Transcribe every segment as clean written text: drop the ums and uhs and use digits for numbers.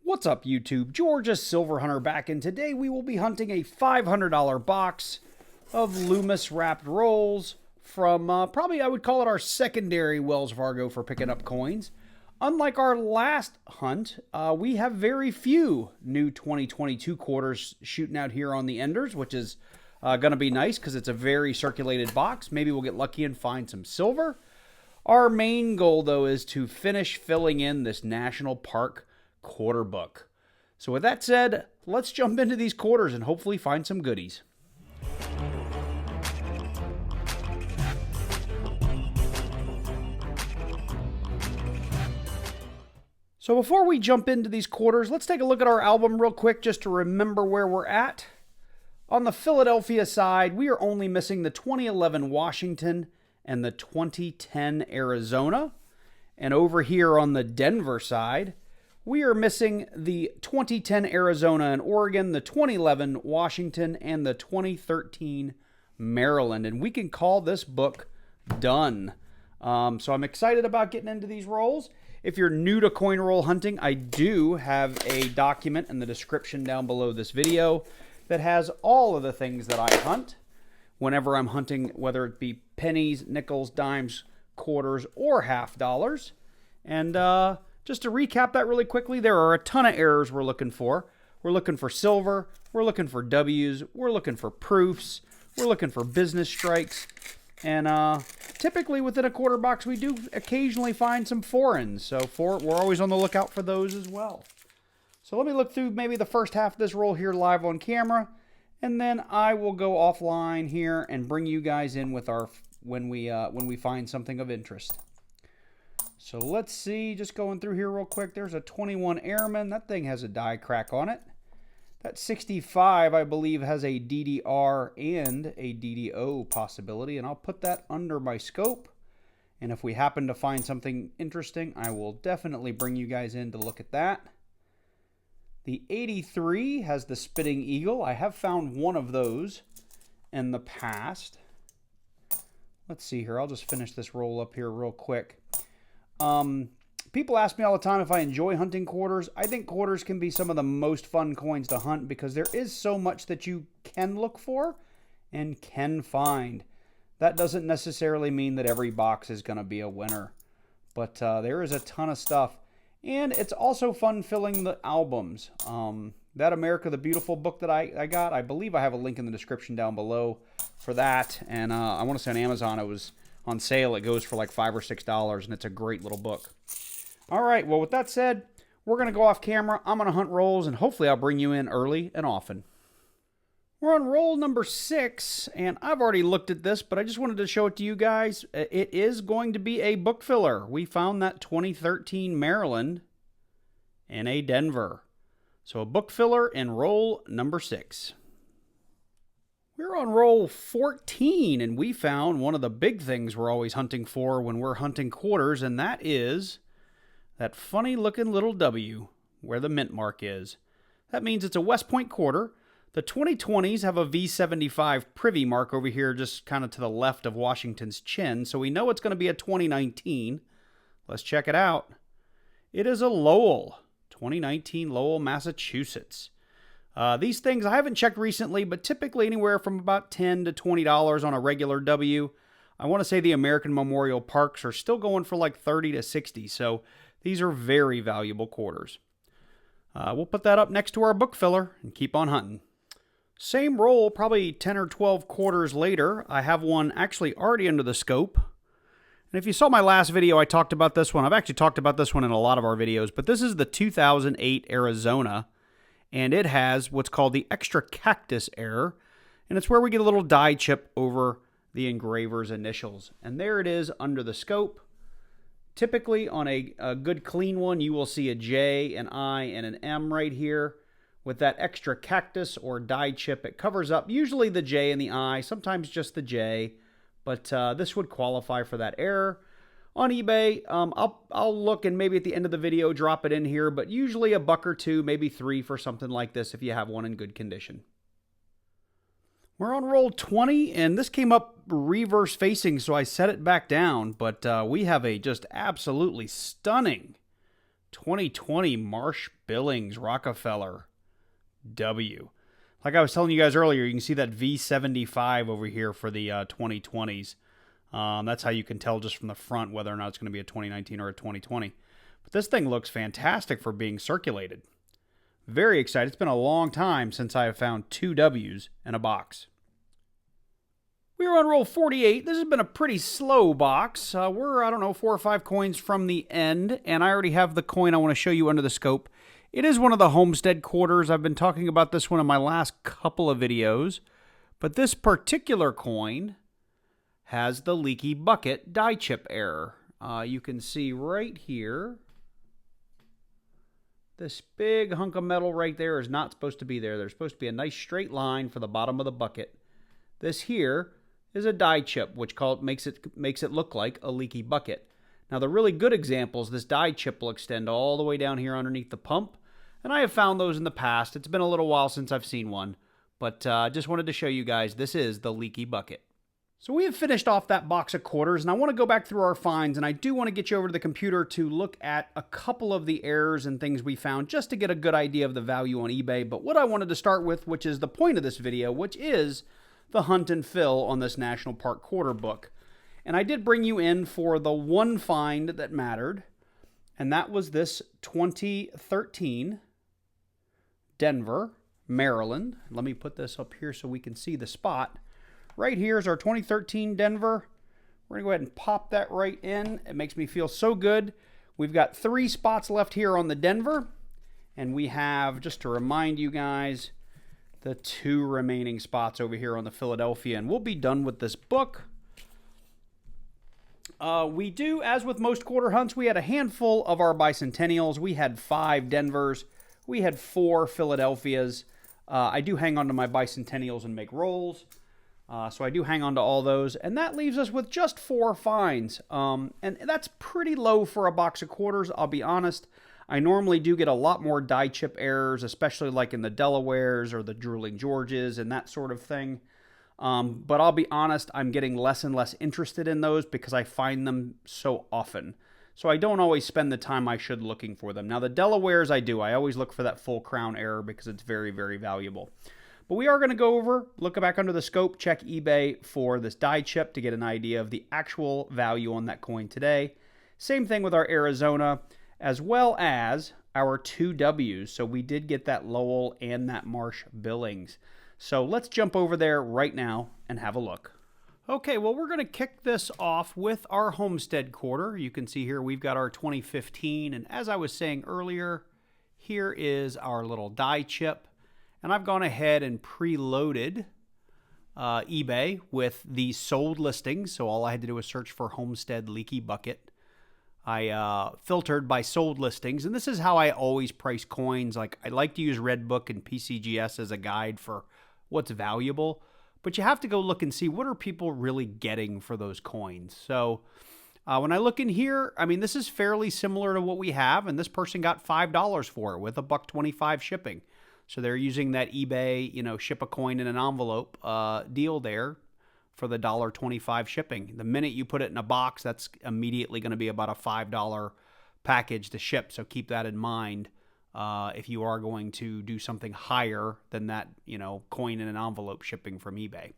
What's up, YouTube? Georgia Silver Hunter back, and today we will be hunting a $500 box of Loomis wrapped rolls from probably I would call it our secondary Wells Fargo for picking up coins. Unlike our last hunt, we have very few new 2022 quarters shooting out here on the Enders, which is going to be nice because it's a very circulated box. Maybe we'll get lucky and find some silver. Our main goal, though, is to finish filling in this National Park quarter book. So with that said, let's jump into these quarters and hopefully find some goodies. So before we jump into these quarters, let's take a look at our album real quick just to remember where we're at. On the Philadelphia side, we are only missing the 2011 Washington and the 2010 Arizona. And over here on the Denver side, we are missing the 2010 Arizona and Oregon, the 2011 Washington, and the 2013 Maryland. And we can call this book done. So I'm excited about getting into these rolls. If you're new to coin roll hunting, I do have a document in the description down below this video that has all of the things that I hunt whenever I'm hunting, whether it be pennies, nickels, dimes, quarters, or half dollars. And just to recap that really quickly, there are a ton of errors we're looking for. We're looking for silver, we're looking for W's, we're looking for proofs, we're looking for business strikes, and typically within a quarter box we do occasionally find some foreigns, so we're always on the lookout for those as well. So let me look through maybe the first half of this roll here live on camera, and then I will go offline here and bring you guys in with our when we find something of interest. So let's see, just going through here real quick, there's a 21 Airman. That thing has a die crack on it. That 65, I believe, has a DDR and a DDO possibility, and I'll put that under my scope. And if we happen to find something interesting, I will definitely bring you guys in to look at that. The 83 has the Spitting Eagle. I have found one of those in the past. Let's see here. I'll just finish this roll up here real quick. People ask me all the time if I enjoy hunting quarters. I think quarters can be some of the most fun coins to hunt because there is so much that you can look for and can find. That doesn't necessarily mean that every box is going to be a winner, but there is a ton of stuff. And it's also fun filling the albums. That America the Beautiful book that I got, I believe I have a link in the description down below for that. And I want to say on Amazon it was on sale. It goes for like $5 or $6, and it's a great little book. All right, well, with that said, we're going to go off camera. I'm going to hunt rolls, and hopefully I'll bring you in early and often. We're on roll number 6, and I've already looked at this, but I just wanted to show it to you guys. It is going to be a book filler. We found that 2013 Maryland and a Denver. So a book filler in roll number 6. We're on roll 14, and we found one of the big things we're always hunting for when we're hunting quarters, and that is that funny-looking little W where the mint mark is. That means it's a West Point quarter. The 2020s have a V75 privy mark over here just kind of to the left of Washington's chin, so we know it's going to be a 2019. Let's check it out. It is a Lowell, 2019 Lowell, Massachusetts. These things I haven't checked recently, but typically anywhere from about $10 to $20 on a regular W. I want to say the American Memorial Parks are still going for like $30 to $60, so these are very valuable quarters. We'll put that up next to our book filler and keep on hunting. Same roll, probably 10 or 12 quarters later, I have one actually already under the scope. And if you saw my last video, I talked about this one. I've actually talked about this one in a lot of our videos, but this is the 2008 Arizona, and it has what's called the extra Cactus error, and it's where we get a little die chip over the engraver's initials. And there it is under the scope. Typically on a good clean one, you will see a J, an I, and an M right here. With that extra Cactus or die chip, it covers up usually the J and the I, sometimes just the J, but this would qualify for that error. On eBay, I'll look and maybe at the end of the video drop it in here, but usually a buck or two, maybe $3 for something like this if you have one in good condition. We're on roll 20, and this came up reverse facing, so I set it back down, but we have a just absolutely stunning 2020 Marsh Billings Rockefeller W. Like I was telling you guys earlier, you can see that V75 over here for the 2020s. That's how you can tell just from the front whether or not it's going to be a 2019 or a 2020. But this thing looks fantastic for being circulated. Very excited. It's been a long time since I have found 2 W's in a box. We are on roll 48. This has been a pretty slow box. We're, I don't know, 4 or 5 coins from the end, and I already have the coin I want to show you under the scope. It is one of the Homestead Quarters. I've been talking about this one in my last couple of videos, but this particular coin has the leaky bucket die chip error. You can see right here, this big hunk of metal right there is not supposed to be there. There's supposed to be a nice straight line for the bottom of the bucket. This here is a die chip, which makes it look like a leaky bucket. Now, the really good examples, this die chip will extend all the way down here underneath the pump, and I have found those in the past. It's been a little while since I've seen one, but just wanted to show you guys this is the leaky bucket. So we have finished off that box of quarters, and I want to go back through our finds, and I do want to get you over to the computer to look at a couple of the errors and things we found just to get a good idea of the value on eBay. But what I wanted to start with, which is the point of this video, which is the hunt and fill on this National Park Quarter book. And I did bring you in for the one find that mattered, and that was this 2013 Denver, Maryland. Let me put this up here so we can see the spot. Right here is our 2013 Denver. We're going to go ahead and pop that right in. It makes me feel so good. We've got 3 spots left here on the Denver, and we have, just to remind you guys, the 2 remaining spots over here on the Philadelphia, and we'll be done with this book. We do, as with most quarter hunts, we had a handful of our bicentennials. We had 5 Denvers. We had 4 Philadelphias. I do hang on to my bicentennials and make rolls. So I do hang on to all those. And that leaves us with just 4 finds. And that's pretty low for a box of quarters, I'll be honest. I normally do get a lot more die chip errors, especially like in the Delawares or the Drooling Georges and that sort of thing. But I'll be honest, I'm getting less and less interested in those because I find them so often. So I don't always spend the time I should looking for them. Now the Delawares I do. I always look for that full crown error because it's very, very valuable. But we are going to go over, look back under the scope, check eBay for this die chip to get an idea of the actual value on that coin today. Same thing with our Arizona, as well as our 2 W's. So we did get that Lowell and that Marsh Billings. So let's jump over there right now and have a look. Okay, well, we're going to kick this off with our Homestead Quarter. You can see here we've got our 2015, and as I was saying earlier, here is our little die chip. And I've gone ahead and preloaded eBay with the sold listings. So all I had to do was search for Homestead Leaky Bucket. I filtered by sold listings, and this is how I always price coins. Like, I like to use Redbook and PCGS as a guide for what's valuable, but you have to go look and see what are people really getting for those coins. So when I look in here, I mean, this is fairly similar to what we have, and this person got $5 for it with $1.25 shipping. So they're using that eBay, ship a coin in an envelope deal there for the $1.25 shipping. The minute you put it in a box, that's immediately going to be about a $5 package to ship. So keep that in mind if you are going to do something higher than that, coin in an envelope shipping from eBay.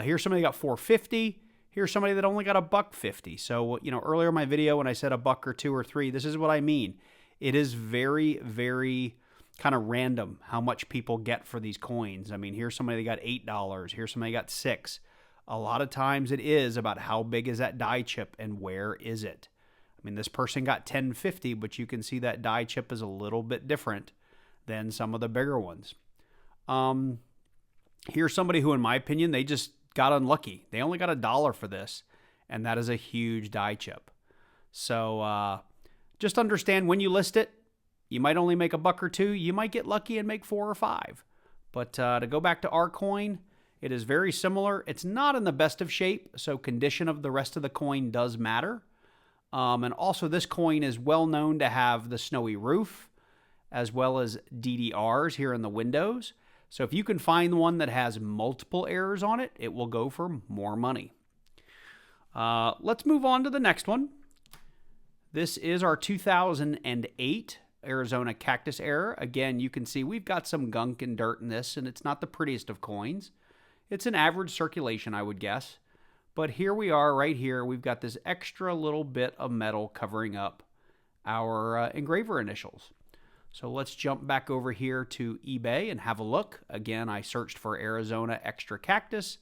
Here's somebody that got $4.50. Here's somebody that only got $1.50. So, earlier in my video when I said $1 or $2 or $3, this is what I mean. It is very, very kind of random how much people get for these coins. I mean, here's somebody that got $8. Here's somebody that got $6. A lot of times it is about how big is that die chip and where is it. I mean, this person got $10.50, but you can see that die chip is a little bit different than some of the bigger ones. Here's somebody who, in my opinion, they just got unlucky. They only got $1 for this, and that is a huge die chip. So just understand when you list it, you might only make $1 or $2. You might get lucky and make $4 or $5. But to go back to our coin, it is very similar. It's not in the best of shape, so condition of the rest of the coin does matter. And also, this coin is well known to have the snowy roof, as well as DDRs here in the windows. So if you can find one that has multiple errors on it, it will go for more money. Let's move on to the next one. This is our 2008 Arizona Cactus era. Again, you can see we've got some gunk and dirt in this, and it's not the prettiest of coins. It's an average circulation, I would guess. But here we are right here. We've got this extra little bit of metal covering up our engraver initials. So let's jump back over here to eBay and have a look. Again, I searched for Arizona Extra Cactus.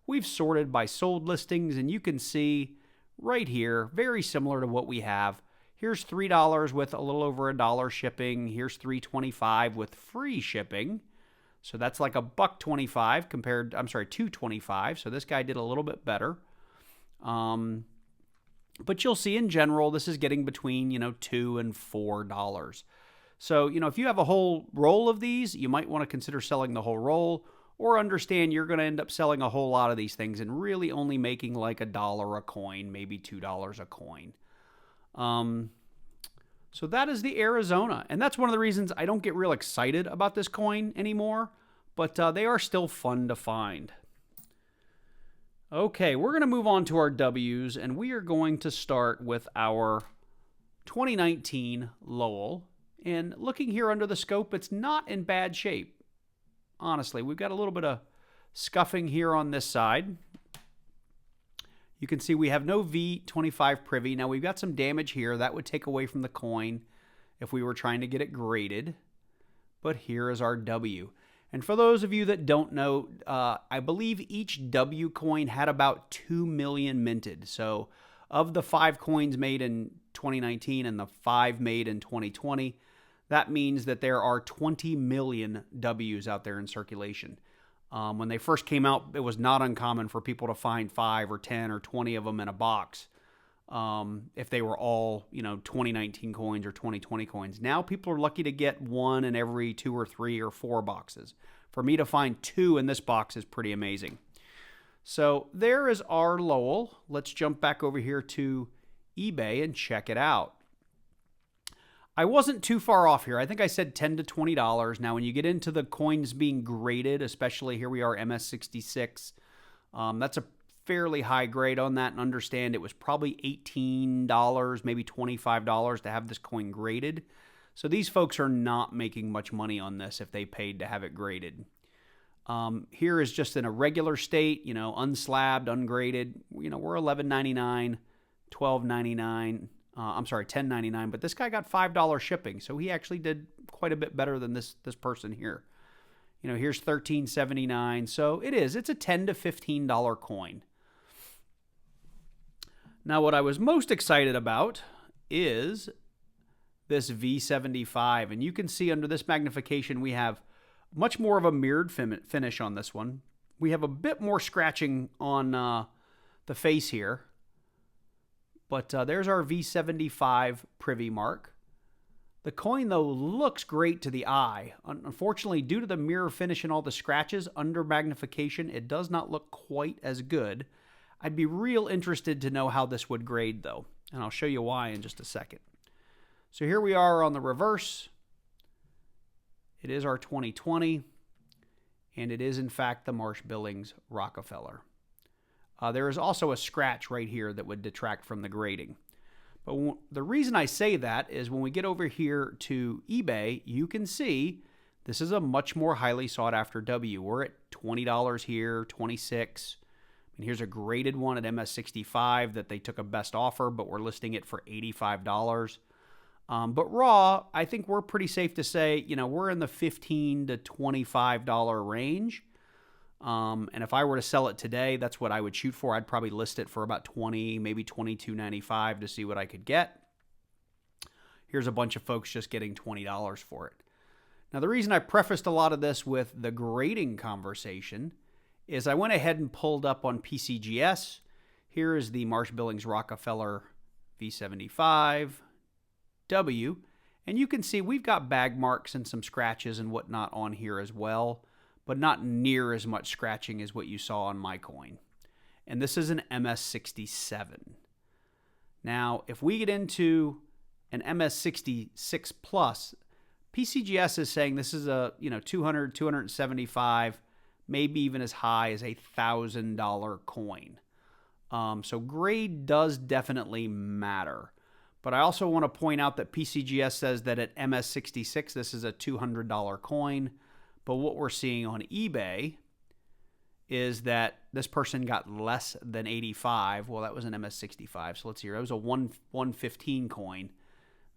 We've sorted by sold listings, and you can see right here, very similar to what we have. Here's $3 with a little over $1 shipping. Here's $3.25 with free shipping. So that's like $1.25 compared, I'm sorry, $2.25. So this guy did a little bit better. But you'll see in general, this is getting between, $2 and $4. So, if you have a whole roll of these, you might want to consider selling the whole roll, or understand you're going to end up selling a whole lot of these things and really only making like $1 a coin, maybe $2 a coin. So that is the Arizona. And that's one of the reasons I don't get real excited about this coin anymore, but they are still fun to find. Okay, we're going to move on to our W's, and we are going to start with our 2019 Lowell. And looking here under the scope, it's not in bad shape. Honestly, we've got a little bit of scuffing here on this side. You can see we have no V25 privy. Now, we've got some damage here. That would take away from the coin if we were trying to get it graded. But here is our W. And for those of you that don't know, I believe each W coin had about 2 million minted. So of the 5 coins made in 2019 and the 5 made in 2020, that means that there are 20 million W's out there in circulation. When they first came out, it was not uncommon for people to find 5 or 10 or 20 of them in a box if they were all, 2019 coins or 2020 coins. Now people are lucky to get one in every 2 or 3 or 4 boxes. For me to find 2 in this box is pretty amazing. So there is our Lowell. Let's jump back over here to eBay and check it out. I wasn't too far off here. I think I said $10 to $20. Now, when you get into the coins being graded, especially here we are, MS66, that's a fairly high grade on that, and understand it was probably $18, maybe $25 to have this coin graded. So these folks are not making much money on this if they paid to have it graded. Here is just in a regular state, unslabbed, ungraded. We're $11.99, $12.99. I'm sorry, $10.99, but this guy got $5 shipping, so he actually did quite a bit better than this person here. Here's $13.79, so it's a $10 to $15 coin. Now, what I was most excited about is this V75, and you can see under this magnification we have much more of a mirrored finish on this one. We have a bit more scratching on the face here. But there's our V75 privy mark. The coin, though, looks great to the eye. Unfortunately, due to the mirror finish and all the scratches, under magnification, it does not look quite as good. I'd be real interested to know how this would grade, though. And I'll show you why in just a second. So here we are on the reverse. It is our 2020. And it is, in fact, the Marsh Billings Rockefeller. There is also a scratch right here that would detract from the grading. But the reason I say that is when we get over here to eBay, you can see this is a much more highly sought after W. We're at $20 here, $26. And here's a graded one at MS65 that they took a best offer, but we're listing it for $85. But raw, I think we're pretty safe to say, we're in the $15 to $25 range. And if I were to sell it today, that's what I would shoot for. I'd probably list it for about $20, maybe $22.95 to see what I could get. Here's a bunch of folks just getting $20 for it. Now, the reason I prefaced a lot of this with the grading conversation is I went ahead and pulled up on PCGS. Here is the Marsh Billings Rockefeller V75 W. And you can see we've got bag marks and some scratches and whatnot on here as well, but not near as much scratching as what you saw on my coin. And this is an MS67. Now, if we get into an MS66 Plus, PCGS is saying this is a 200, 275, maybe even as high as $1,000 coin. So grade does definitely matter. But I also want to point out that PCGS says that at MS66, this is a $200 coin. But what we're seeing on eBay is that this person got less than 85. Well, that was an MS65. So let's see here. It was a 115 coin.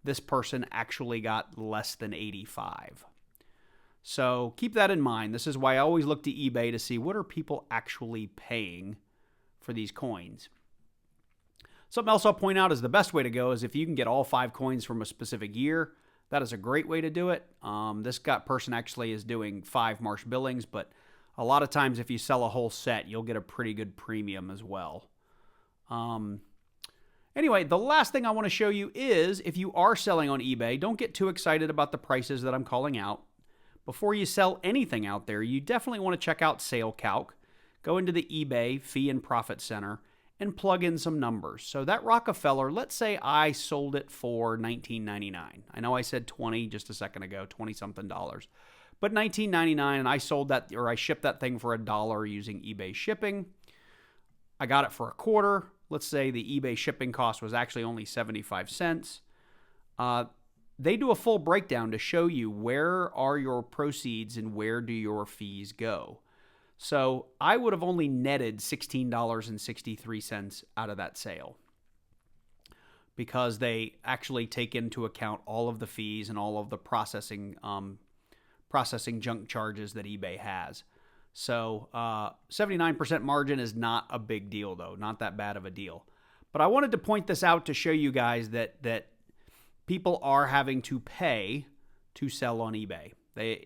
This person actually got less than 85. So keep that in mind. This is why I always look to eBay to see what are people actually paying for these coins. Something else I'll point out is the best way to go is if you can get all 5 coins from a specific year. That is a great way to do it. This person actually is doing 5 Marsh billings, but a lot of times if you sell a whole set, you'll get a pretty good premium as well. Anyway, the last thing I want to show you is if you are selling on eBay, don't get too excited about the prices that I'm calling out. Before you sell anything out there, you definitely want to check out Sale Calc. Go into the eBay Fee and Profit Center and plug in some numbers. So that Rockefeller, let's say I sold it for $19.99. I know I said 20 just a second ago, 20-something dollars. But $19.99, and I sold that, or I shipped that thing for $1 using eBay shipping. I got it for $0.25. Let's say the eBay shipping cost was actually only 75 cents. They do a full breakdown to show you where are your proceeds and where do your fees go. So I would have only netted $16.63 out of that sale because they actually take into account all of the fees and all of the processing junk charges that eBay has. So 79% margin is not a big deal, though, not that bad of a deal. But I wanted to point this out to show you guys that people are having to pay to sell on eBay.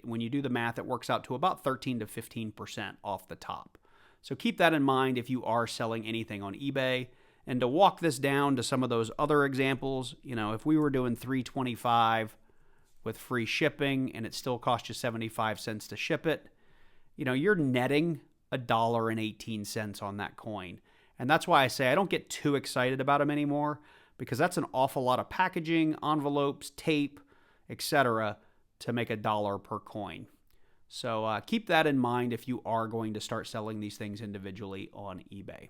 When you do the math, it works out to about 13 to 15% off the top. So keep that in mind if you are selling anything on eBay. And to walk this down to some of those other examples, if we were doing $3.25 with free shipping and it still cost you 75 cents to ship it, you're netting $1.18 on that coin. And that's why I say I don't get too excited about them anymore, because that's an awful lot of packaging, envelopes, tape, etc. to make $1 per coin. So keep that in mind if you are going to start selling these things individually on eBay.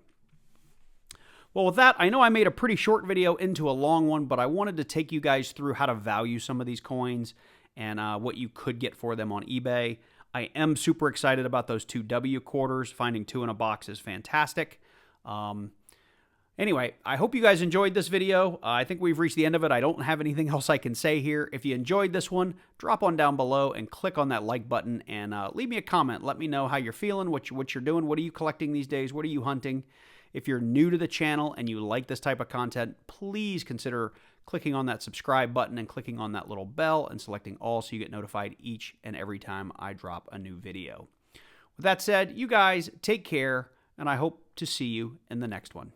Well, with that, I know I made a pretty short video into a long one, but I wanted to take you guys through how to value some of these coins and what you could get for them on eBay. I am super excited about those 2 W quarters. Finding 2 in a box is fantastic. Anyway, I hope you guys enjoyed this video. I think we've reached the end of it. I don't have anything else I can say here. If you enjoyed this one, drop on down below and click on that like button and leave me a comment. Let me know how you're feeling, what you're doing. What are you collecting these days? What are you hunting? If you're new to the channel and you like this type of content, please consider clicking on that subscribe button and clicking on that little bell and selecting all so you get notified each and every time I drop a new video. With that said, you guys take care, and I hope to see you in the next one.